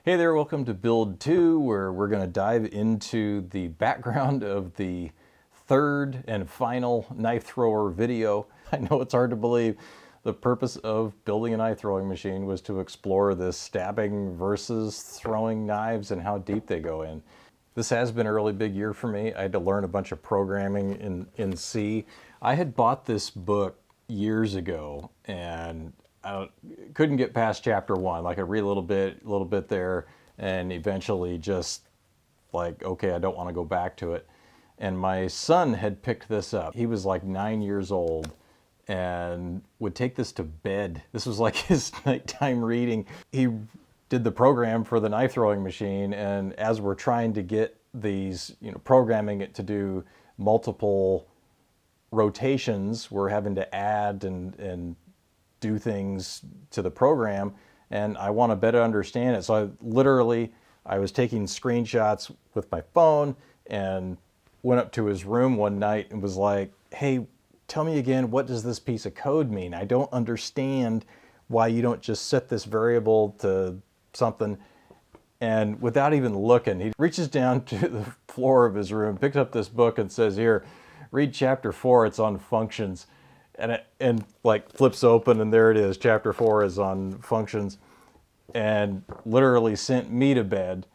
Hey there, welcome to Build 2, where we're going to dive into the background of the third and final knife thrower video. I know it's hard to believe. The purpose of building a knife throwing machine was to explore this stabbing versus throwing knives and how deep they go in. This has been a really big year for me. I had to learn a bunch of programming in C. I had bought this book years ago and I couldn't get past chapter 1. Like I read a little bit there, and eventually just like, okay, I don't want to go back to it. And my son had picked this up. He was like 9 years old and would take this to bed. This was like his nighttime reading. He did the program for the knife throwing machine, and as we're trying to get these, programming it to do multiple rotations, we're having to add and do things to the program, and I want to better understand it. So I was taking screenshots with my phone and went up to his room one night and was like, hey, tell me again, what does this piece of code mean? I don't understand why you don't just set this variable to something. And without even looking, he reaches down to the floor of his room, picks up this book and says, here, read chapter 4, it's on functions. And like flips open, and there it is. Chapter 4 is on functions, and literally sent me to bed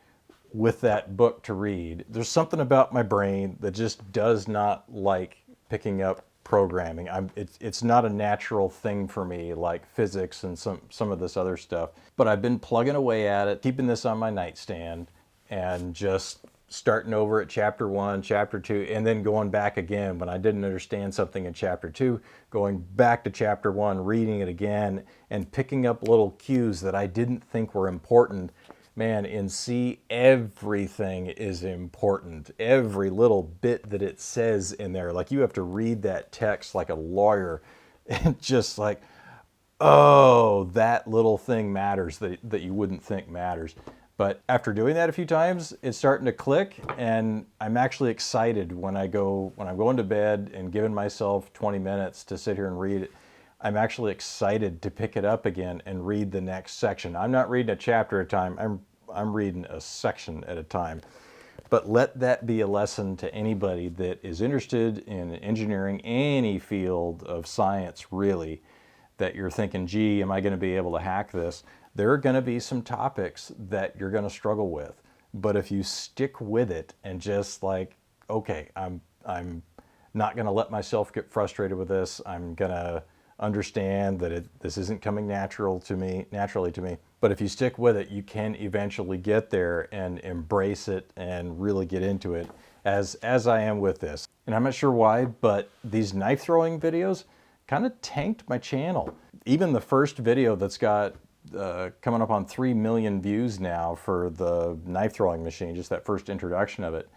with that book to read. There's something about my brain that just does not like picking up programming. It's not a natural thing for me, like physics and some of this other stuff. But I've been plugging away at it, keeping this on my nightstand, and just starting over at chapter 1, chapter 2, and then going back again when I didn't understand something in chapter 2, going back to chapter 1, reading it again, and picking up little cues that I didn't think were important. Man, in C, everything is important. Every little bit that it says in there, like you have to read that text like a lawyer, and just like, oh, that little thing matters that you wouldn't think matters. But after doing that a few times, it's starting to click, and I'm actually excited when I'm going to bed and giving myself 20 minutes to sit here and read it. I'm actually excited to pick it up again and read the next section. I'm not reading a chapter at a time. I'm reading a section at a time. But let that be a lesson to anybody that is interested in engineering, any field of science really, that you're thinking, gee, am I going to be able to hack this? There are going to be some topics that you're going to struggle with. But if you stick with it and just like, okay, I'm not going to let myself get frustrated with this. I'm going to understand that this isn't coming naturally to me. But if you stick with it, you can eventually get there and embrace it and really get into it, as I am with this. And I'm not sure why, but these knife throwing videos kind of tanked my channel. Even the first video that's got coming up on 3 million views now for the knife throwing machine, just that first introduction of it,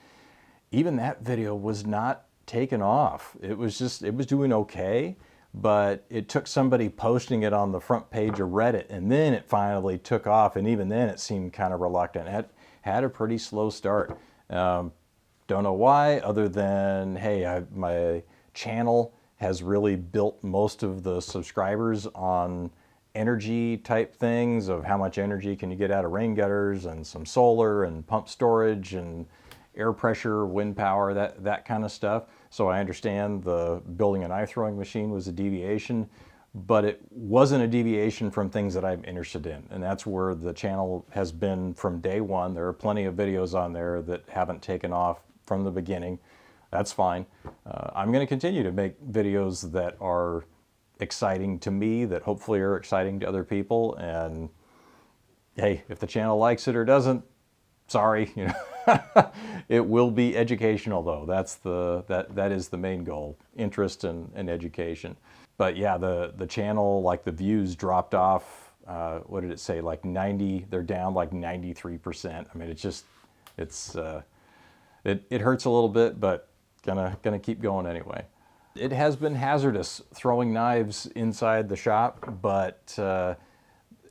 even that video was not taken off. It was doing okay, but it took somebody posting it on the front page of Reddit, and then it finally took off, and even then it seemed kind of reluctant. It had a pretty slow start. Don't know why, other than, hey, my channel has really built most of the subscribers on energy type things, of how much energy can you get out of rain gutters and some solar and pump storage and air pressure, wind power, that kind of stuff. So I understand the building a knife throwing machine was a deviation, but it wasn't a deviation from things that I'm interested in. And that's where the channel has been from day one. There are plenty of videos on there that haven't taken off from the beginning. That's fine. I'm going to continue to make videos that are exciting to me, that hopefully are exciting to other people. And hey, if the channel likes it or doesn't, sorry, it will be educational though. That is the main goal, interest and education. But yeah, the channel, like the views dropped off. What did it say? Like 90, they're down like 93%. I mean, it hurts a little bit, but gonna keep going anyway. It has been hazardous throwing knives inside the shop, but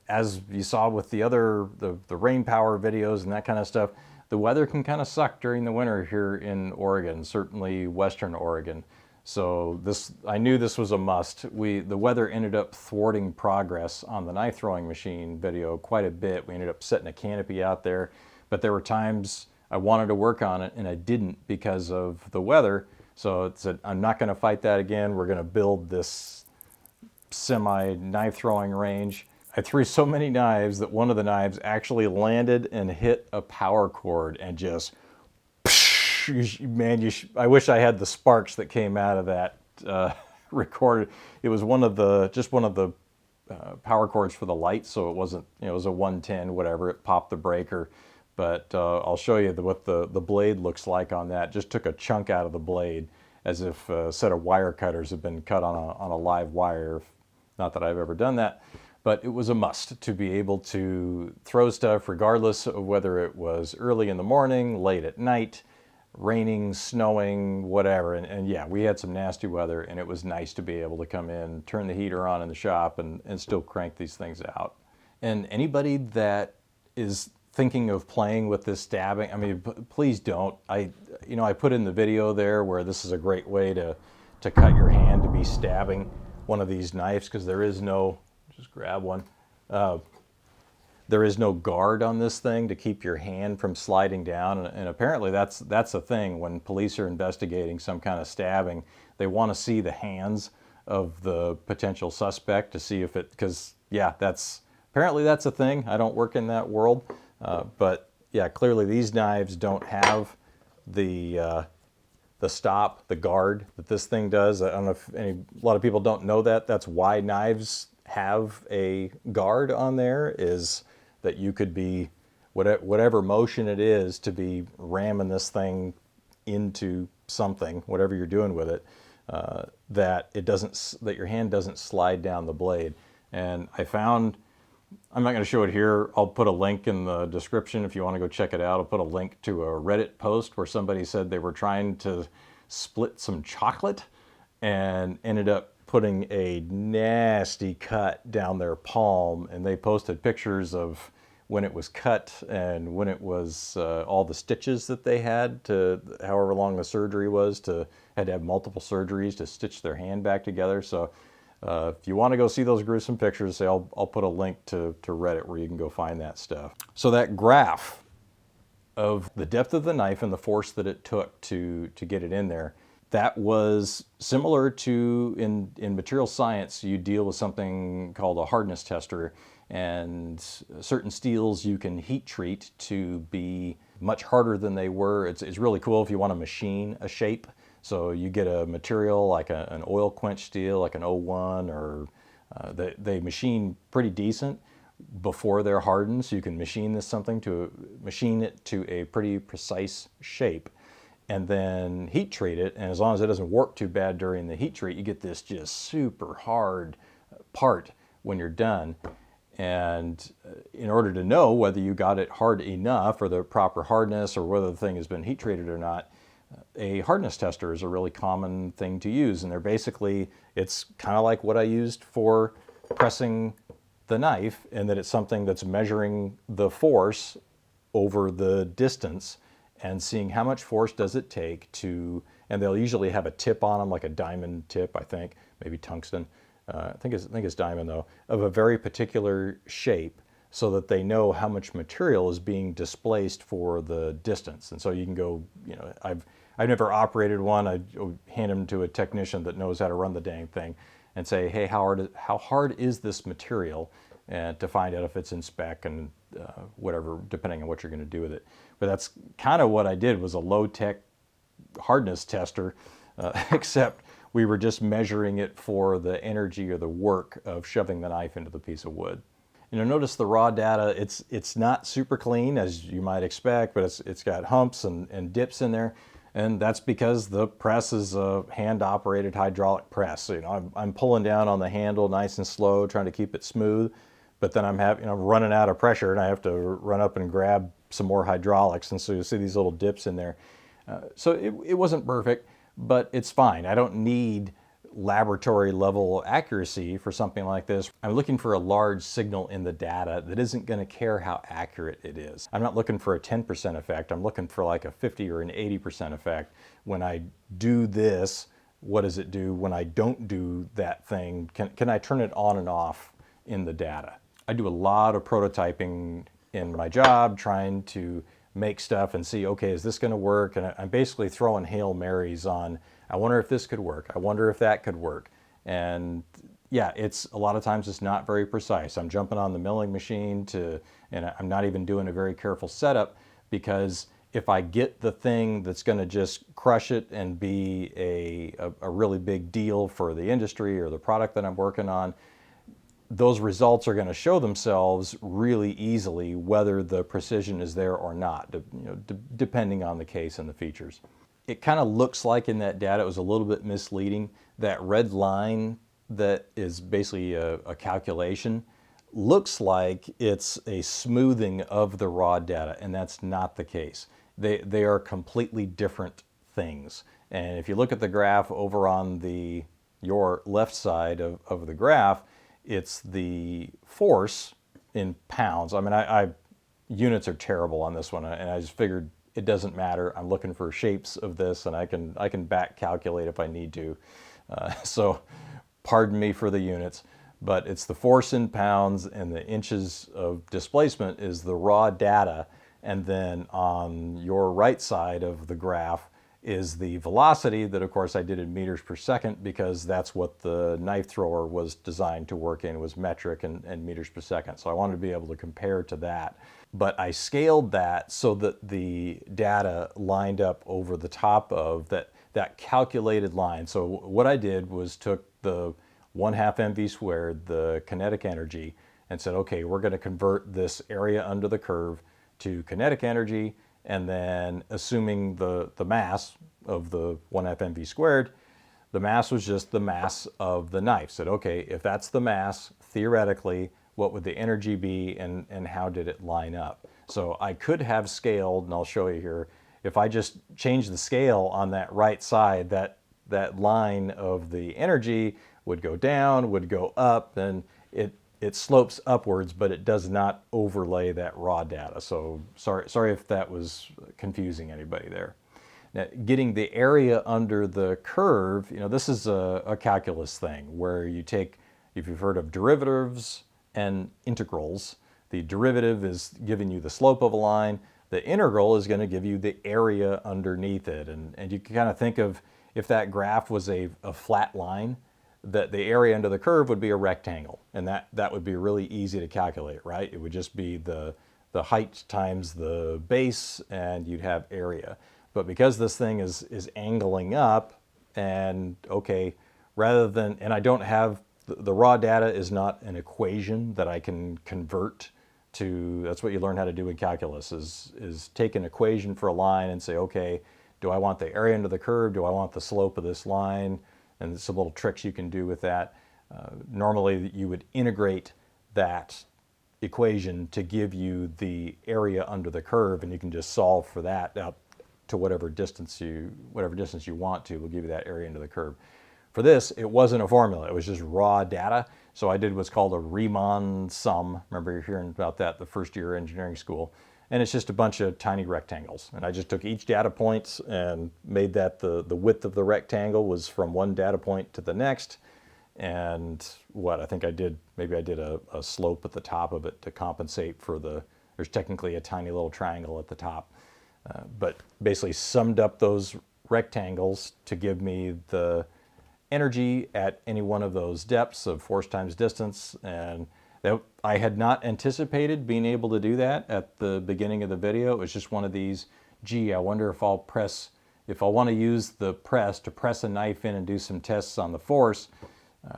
as you saw with the rain power videos and that kind of stuff, the weather can kind of suck during the winter here in Oregon, certainly Western Oregon. So I knew this was a must. The weather ended up thwarting progress on the knife throwing machine video quite a bit. We ended up setting a canopy out there, but there were times I wanted to work on it and I didn't because of the weather. So it said, I'm not going to fight that again. We're going to build this semi knife throwing range. I threw so many knives that one of the knives actually landed and hit a power cord and just, man, I wish I had the sparks that came out of that recorded. It was just one of the power cords for the light, so it wasn't, it was a 110, whatever. It popped the breaker, but I'll show you what the blade looks like on that. Just took a chunk out of the blade, as if a set of wire cutters had been cut on a live wire. Not that I've ever done that, but it was a must to be able to throw stuff regardless of whether it was early in the morning, late at night, raining, snowing, whatever. And yeah, we had some nasty weather, and it was nice to be able to come in, turn the heater on in the shop, and still crank these things out. And anybody that is thinking of playing with this stabbing, I mean, please don't. I put in the video there where this is a great way to cut your hand, to be stabbing one of these knives, because there is no, just grab one. There is no guard on this thing to keep your hand from sliding down, and apparently that's a thing when police are investigating some kind of stabbing. They want to see the hands of the potential suspect to see if it, because yeah, apparently that's a thing. I don't work in that world, but yeah, clearly these knives don't have the stop, the guard that this thing does. I don't know if a lot of people don't know that. That's why knives have a guard on there, is that you could be, whatever motion it is, to be ramming this thing into something, whatever you're doing with it, that your hand doesn't slide down the blade. And I found, I'm not going to show it here. I'll put a link in the description if you want to go check it out. I'll put a link to a Reddit post where somebody said they were trying to split some chocolate and ended up putting a nasty cut down their palm, and they posted pictures of when it was cut and when it was all the stitches that they had, to however long the surgery was, had to have multiple surgeries to stitch their hand back together. So if you want to go see those gruesome pictures, I'll put a link to Reddit where you can go find that stuff. So that graph of the depth of the knife and the force that it took to get it in there, that was similar to, in material science, you deal with something called a hardness tester, and certain steels you can heat treat to be much harder than they were. It's really cool if you want to machine a shape. So you get a material like an oil quench steel, like an O1, or they machine pretty decent before they're hardened. So you can machine it to a pretty precise shape, and then heat treat it. And as long as it doesn't warp too bad during the heat treat, you get this just super hard part when you're done. And in order to know whether you got it hard enough, or the proper hardness, or whether the thing has been heat treated or not, a hardness tester is a really common thing to use. And they're basically, it's kind of like what I used for pressing the knife, in that it's something that's measuring the force over the distance and seeing how much force does it take to, and they'll usually have a tip on them, like a diamond tip, I think, maybe tungsten. I think it's diamond though, of a very particular shape, so that they know how much material is being displaced for the distance. And so you can go, I've never operated one. I hand them to a technician that knows how to run the dang thing, and say, hey, how hard is this material, and to find out if it's in spec and whatever, depending on what you're going to do with it. But that's kind of what I did, was a low-tech hardness tester, except we were just measuring it for the energy or the work of shoving the knife into the piece of wood. Notice the raw data, it's not super clean, as you might expect, but it's got humps and dips in there. And that's because the press is a hand-operated hydraulic press. So, I'm pulling down on the handle nice and slow, trying to keep it smooth, but then I'm running out of pressure, and I have to run up and grab some more hydraulics. And so you see these little dips in there. So it wasn't perfect, but it's fine. I don't need laboratory level accuracy for something like this. I'm looking for a large signal in the data that isn't going to care how accurate it is. I'm not looking for a 10% effect. I'm looking for like a 50 or an 80% effect. When I do this, what does it do when I don't do that thing? Can I turn it on and off in the data? I do a lot of prototyping in my job, trying to make stuff and see, okay, is this going to work? And I'm basically throwing Hail Marys on, I wonder if this could work. I wonder if that could work. And yeah, it's a lot of times it's not very precise. I'm jumping on the milling machine and I'm not even doing a very careful setup, because if I get the thing that's going to just crush it and be a really big deal for the industry or the product that I'm working on, those results are going to show themselves really easily, whether the precision is there or not, depending on the case and the features. It kind of looks like in that data, it was a little bit misleading. That red line that is basically a calculation looks like it's a smoothing of the raw data, and that's not the case. They are completely different things. And if you look at the graph over on your left side of the graph, it's the force in pounds. I mean, units are terrible on this one, and I just figured it doesn't matter. I'm looking for shapes of this, and I can back calculate if I need to. So pardon me for the units, but it's the force in pounds, and the inches of displacement is the raw data. And then on your right side of the graph is the velocity that, of course, I did in meters per second, because that's what the knife thrower was designed to work in, was metric and meters per second. So I wanted to be able to compare to that. But I scaled that so that the data lined up over the top of that calculated line. So what I did was took the 1/2 mv squared, the kinetic energy, and said, okay, we're going to convert this area under the curve to kinetic energy, and then assuming the mass of the 1/2 mv squared, the mass was just the mass of the knife. Said, okay, if that's the mass, theoretically, what would the energy be, and how did it line up? So I could have scaled, and I'll show you here, if I just change the scale on that right side, that line of the energy would go down, would go up, and it slopes upwards, but it does not overlay that raw data. So sorry if that was confusing anybody there. Now, getting the area under the curve, this is a calculus thing where you take, if you've heard of derivatives and integrals, the derivative is giving you the slope of a line. The integral is going to give you the area underneath it. And you can kind of think of, if that graph was a flat line, that the area under the curve would be a rectangle, and that would be really easy to calculate, right? It would just be the height times the base, and you'd have area. But because this thing is angling up, and okay, rather than, and I don't have, the raw data is not an equation that I can convert to. That's what you learn how to do in calculus, is take an equation for a line and say, okay, do I want the area under the curve? Do I want the slope of this line? And there's some little tricks you can do with that. Normally, you would integrate that equation to give you the area under the curve, and you can just solve for that out to whatever distance you want to. Will give you that area under the curve. For this, it wasn't a formula. It was just raw data. So I did what's called a Riemann sum. Remember, you're hearing about that the first year of engineering school. And it's just a bunch of tiny rectangles. And I just took each data point and made that the width of the rectangle was from one data point to the next. And what I think I did, maybe I did a slope at the top of it to compensate for there's technically a tiny little triangle at the top. But basically summed up those rectangles to give me the energy at any one of those depths of force times distance. And I had not anticipated being able to do that at the beginning of the video. It was just one of these, gee, I wonder if if I want to use the press to press a knife in and do some tests on the force,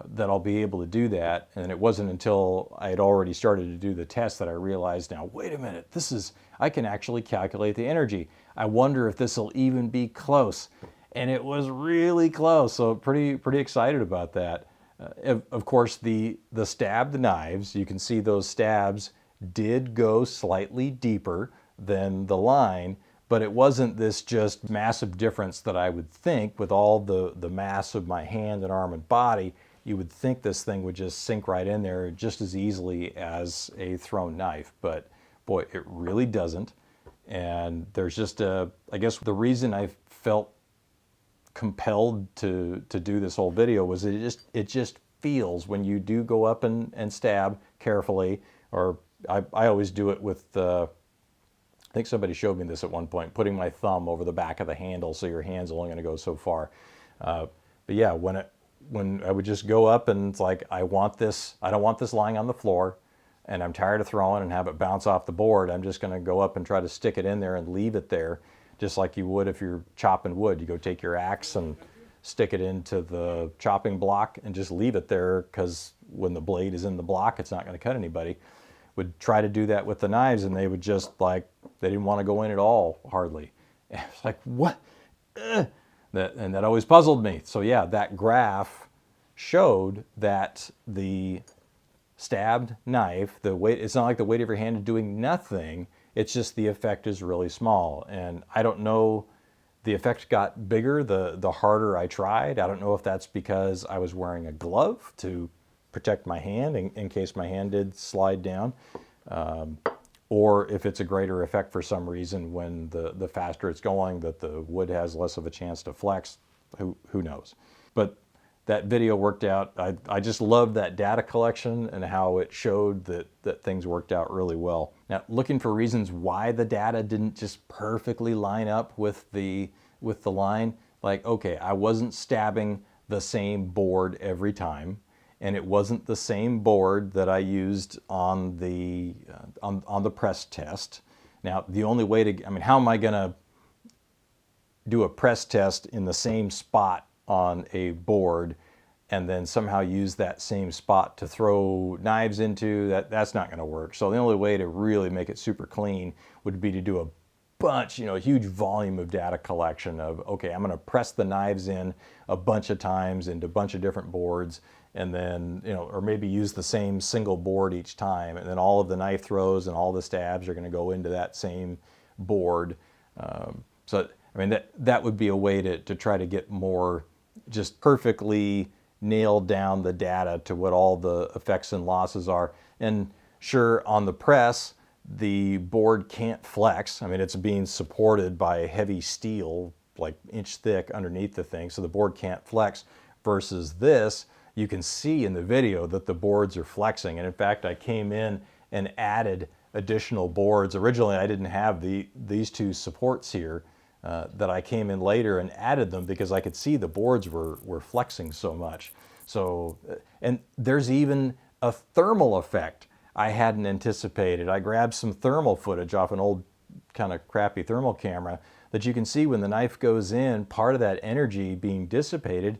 that I'll be able to do that. And it wasn't until I had already started to do the test that I realized, now, wait a minute, I can actually calculate the energy. I wonder if this will even be close. And it was really close, so pretty excited about that. Of course, the stabbed knives, you can see those stabs did go slightly deeper than the line, but it wasn't this just massive difference that I would think with all the mass of my hand and arm and body. You would think this thing would just sink right in there just as easily as a thrown knife, but boy, it really doesn't. And there's just I guess the reason I felt compelled to do this whole video was it just feels when you do go up and stab carefully, or I always do it with I think somebody showed me this at one point, putting my thumb over the back of the handle so your hand's only going to go so far. But yeah, when I would just go up and it's like, I don't want this lying on the floor, and I'm tired of throwing and have it bounce off the board. I'm just going to go up and try to stick it in there and leave it there, just like you would if you're chopping wood. You go take your axe and stick it into the chopping block and just leave it there, because when the blade is in the block, it's not going to cut anybody. Would try to do that with the knives, and they would just like, they didn't want to go in at all, hardly. And it's like, what? And that always puzzled me. So yeah, that graph showed that the stabbed knife, the weight, it's not like the weight of your hand is doing nothing. It's just the effect is really small. And I don't know, the effect got bigger the harder I tried. I don't know if that's because I was wearing a glove to protect my hand in case my hand did slide down, or if it's a greater effect for some reason when the faster it's going, that the wood has less of a chance to flex. Who knows? But that video worked out. I just loved that data collection and how it showed that things worked out really well. Now, looking for reasons why the data didn't just perfectly line up with the line, like, okay, I wasn't stabbing the same board every time, and it wasn't the same board that I used on the press test. Now, the only way to, I mean, how am I gonna do a press test in the same spot on a board and then somehow use that same spot to throw knives into? That's not going to work. So the only way to really make it super clean would be to do a bunch, a huge volume of data collection of, okay, I'm going to press the knives in a bunch of times into a bunch of different boards, and then, or maybe use the same single board each time, and then all of the knife throws and all the stabs are going to go into that same board. So I mean, that would be a way to try to get more, just perfectly nail down the data to what all the effects and losses are. And sure, on the press, the board can't flex. I mean, it's being supported by heavy steel, like inch thick underneath the thing, so the board can't flex. Versus this, you can see in the video that the boards are flexing. And in fact, I came in and added additional boards. Originally, I didn't have these two supports here. That I came in later and added them because I could see the boards were flexing so much. So, and there's even a thermal effect I hadn't anticipated. I grabbed some thermal footage off an old kind of crappy thermal camera that you can see when the knife goes in, part of that energy being dissipated,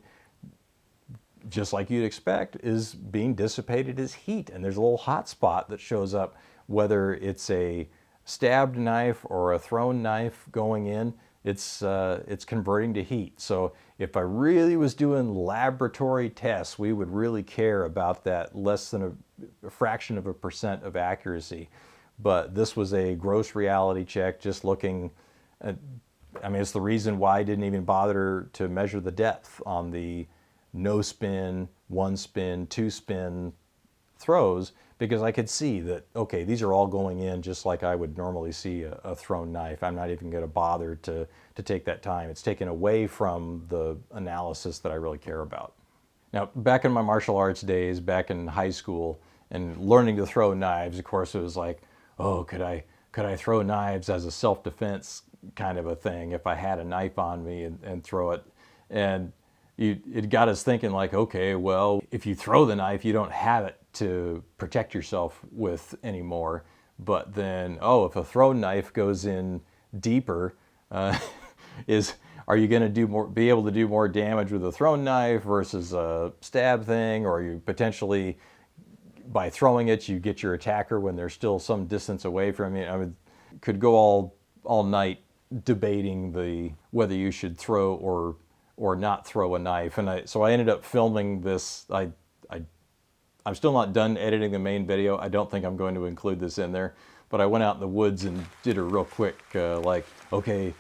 just like you'd expect, is being dissipated as heat. And there's a little hot spot that shows up, whether it's a stabbed knife or a thrown knife going in. It's converting to heat. So if I really was doing laboratory tests, we would really care about that less than a fraction of a % of accuracy. But this was a gross reality check, just looking at, I mean, it's the reason why I didn't even bother to measure the depth on the no spin, one spin, two spin throws, because I could see that, okay, these are all going in just like I would normally see a thrown knife. I'm not even going to bother to take that time. It's taken away from the analysis that I really care about. Now, back in my martial arts days, back in high school, and learning to throw knives, of course, it was like, oh, could I throw knives as a self-defense kind of a thing if I had a knife on me and throw it? And it got us thinking, like, okay, well, if you throw the knife, you don't have it to protect yourself with anymore. But then, oh, if a thrown knife goes in deeper, are you going to be able to do more damage with a thrown knife versus a stab thing? Or you potentially, by throwing it, you get your attacker when they're still some distance away from you? I mean, could go all night debating whether you should throw or not throw a knife. And so I ended up filming this. I'm still not done editing the main video. I don't think I'm going to include this in there, but I went out in the woods and did a real quick, like, okay,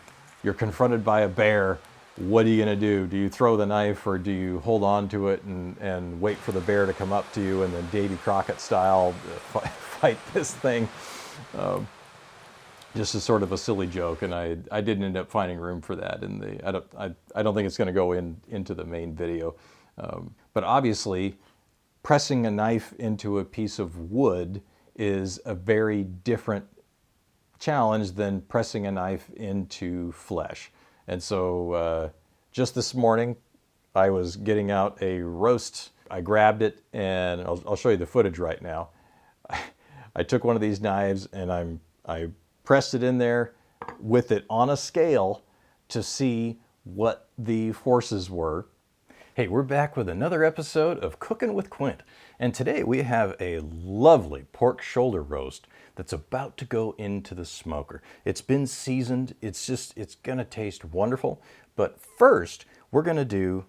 you're confronted by a bear. What are you gonna do? Do you throw the knife, or do you hold on to it and wait for the bear to come up to you and then Davy Crockett style fight this thing? just as sort of a silly joke, and I didn't end up finding room for that in the, I don't think it's going to go into the main video. But obviously, pressing a knife into a piece of wood is a very different challenge than pressing a knife into flesh. And so just this morning, I was getting out a roast. I grabbed it, and I'll show you the footage right now. I took one of these knives and I pressed it in there with it on a scale to see what the forces were. Hey, we're back with another episode of Cooking with Quint, and today we have a lovely pork shoulder roast that's about to go into the smoker. It's been seasoned. It's gonna taste wonderful. But first, we're gonna do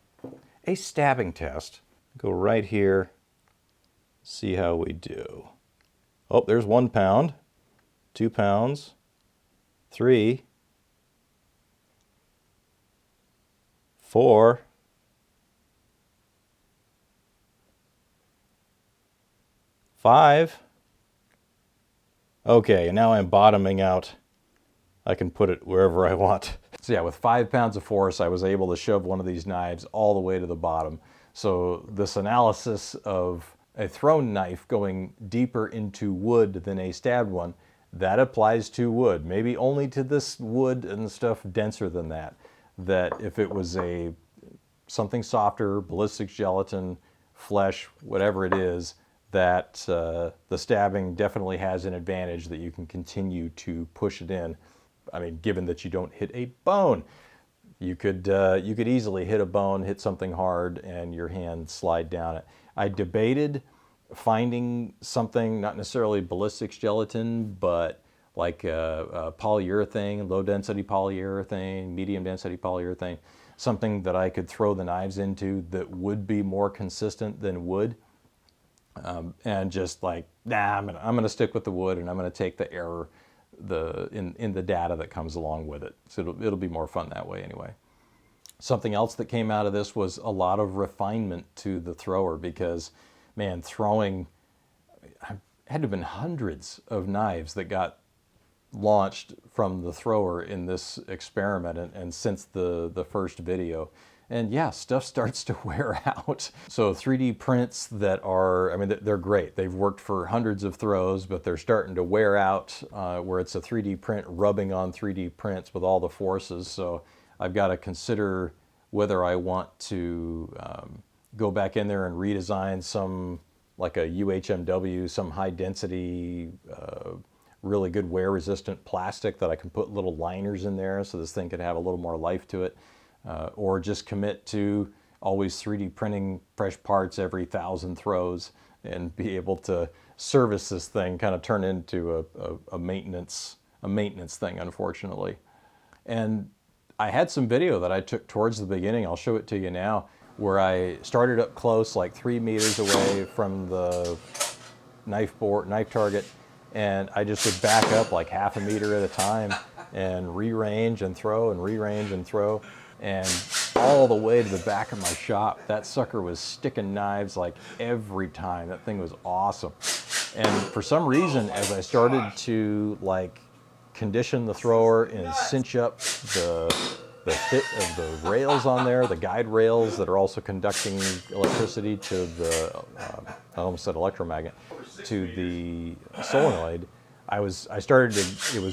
a stabbing test. Go right here, see how we do. Oh, there's 1 pound, 2 pounds, 3, 4, 5. Okay, and now I'm bottoming out. I can put it wherever I want. So yeah, with 5 pounds of force, I was able to shove one of these knives all the way to the bottom. So this analysis of a thrown knife going deeper into wood than a stabbed one, that applies to wood. Maybe only to this wood and stuff denser than that. That if it was something softer, ballistic gelatin, flesh, whatever it is, that the stabbing definitely has an advantage that you can continue to push it in. I mean, given that you don't hit a bone. You could easily hit a bone, hit something hard, and your hand slide down it. I debated finding something, not necessarily ballistics gelatin, but like polyurethane, low density polyurethane, medium density polyurethane, something that I could throw the knives into that would be more consistent than wood. And just like, nah, I'm gonna stick with the wood, and I'm gonna take the error in the data that comes along with it. So it'll be more fun that way anyway. Something else that came out of this was a lot of refinement to the thrower, because man, throwing, had to have been hundreds of knives that got launched from the thrower in this experiment and since the first video. And yeah, stuff starts to wear out. So 3D prints that are, I mean, they're great. They've worked for hundreds of throws, but they're starting to wear out where it's a 3D print rubbing on 3D prints with all the forces. So I've got to consider whether I want to go back in there and redesign some, like a UHMW, some high density, really good wear resistant plastic that I can put little liners in there so this thing could have a little more life to it. Or just commit to always 3D printing fresh parts every 1,000 throws and be able to service this thing, kind of turn into a maintenance thing, unfortunately. And I had some video that I took towards the beginning, I'll show it to you now, where I started up close, like 3 meters away from the knife target, and I just would back up like half a meter at a time and re-range and throw and re-range and throw. And all the way to the back of my shop, that sucker was sticking knives like every time. That thing was awesome. And for some reason, as I started to like condition the thrower and cinch up the fit of the rails on there, the guide rails that are also conducting electricity to the, I almost said electromagnet, to the solenoid, it was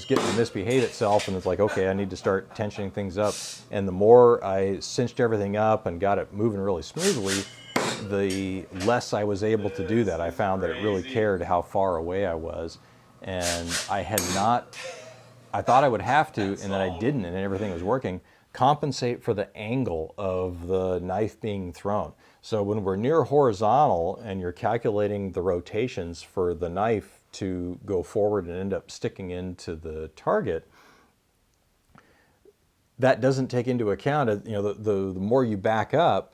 getting to misbehave itself, and it's like, okay, I need to start tensioning things up. And the more I cinched everything up and got it moving really smoothly, the less I was able to do that. I found that it really cared how far away I was. And I thought I would have to, and then I didn't, and everything was working, compensate for the angle of the knife being thrown. So when we're near horizontal and you're calculating the rotations for the knife to go forward and end up sticking into the target, that doesn't take into account, the more you back up.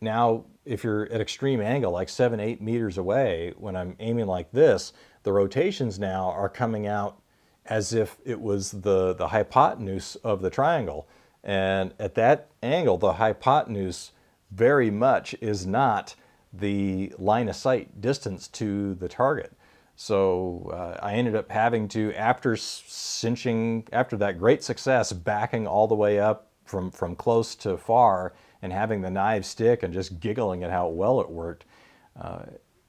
Now, if you're at extreme angle, like 7-8 meters away, when I'm aiming like this, the rotations now are coming out as if it was the hypotenuse of the triangle. And at that angle, the hypotenuse very much is not the line of sight distance to the target. So I ended up having to, after that great success, backing all the way up from close to far and having the knives stick and just giggling at how well it worked.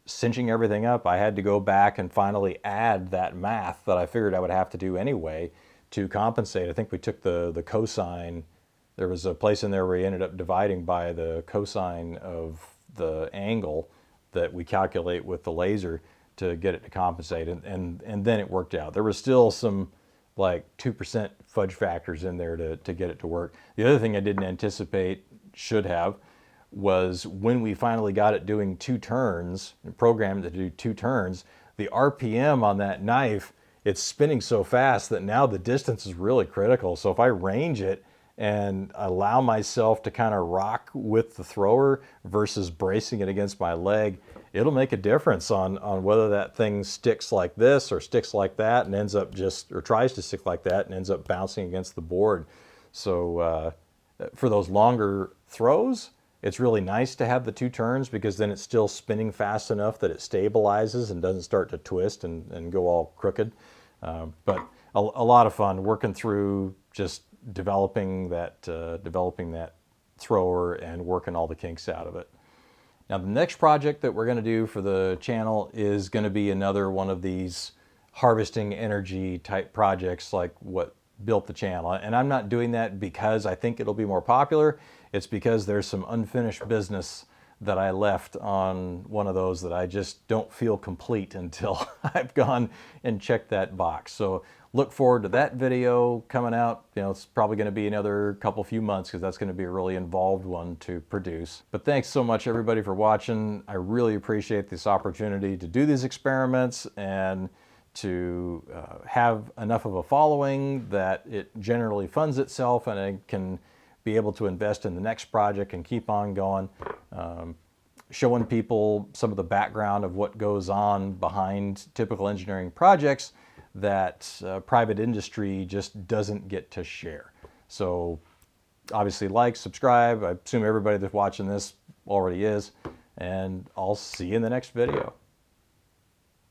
Cinching everything up, I had to go back and finally add that math that I figured I would have to do anyway to compensate. I think we took the cosine. There was a place in there where we ended up dividing by the cosine of the angle that we calculate with the laser to get it to compensate, and then it worked out. There was still some like 2% fudge factors in there to get it to work. The other thing I didn't anticipate, should have, was when we finally got it doing 2 turns, programmed to do 2 turns, the RPM on that knife, it's spinning so fast that now the distance is really critical. So if I range it and allow myself to kind of rock with the thrower versus bracing it against my leg, it'll make a difference on whether that thing sticks like this or sticks like that and ends up or tries to stick like that and ends up bouncing against the board. So for those longer throws, it's really nice to have the 2 turns, because then it's still spinning fast enough that it stabilizes and doesn't start to twist and go all crooked. But a lot of fun working through just developing that thrower and working all the kinks out of it. Now the next project that we're going to do for the channel is going to be another one of these harvesting energy type projects like what built the channel. And I'm not doing that because I think it'll be more popular. It's because there's some unfinished business that I left on one of those that I just don't feel complete until I've gone and checked that box. So look forward to that video coming out. You know, it's probably going to be another few months, because that's going to be a really involved one to produce. But thanks so much everybody for watching. I really appreciate this opportunity to do these experiments and to have enough of a following that it generally funds itself and I can be able to invest in the next project and keep on going, showing people some of the background of what goes on behind typical engineering projects that private industry just doesn't get to share. So obviously like, subscribe. I assume everybody that's watching this already is, and I'll see you in the next video.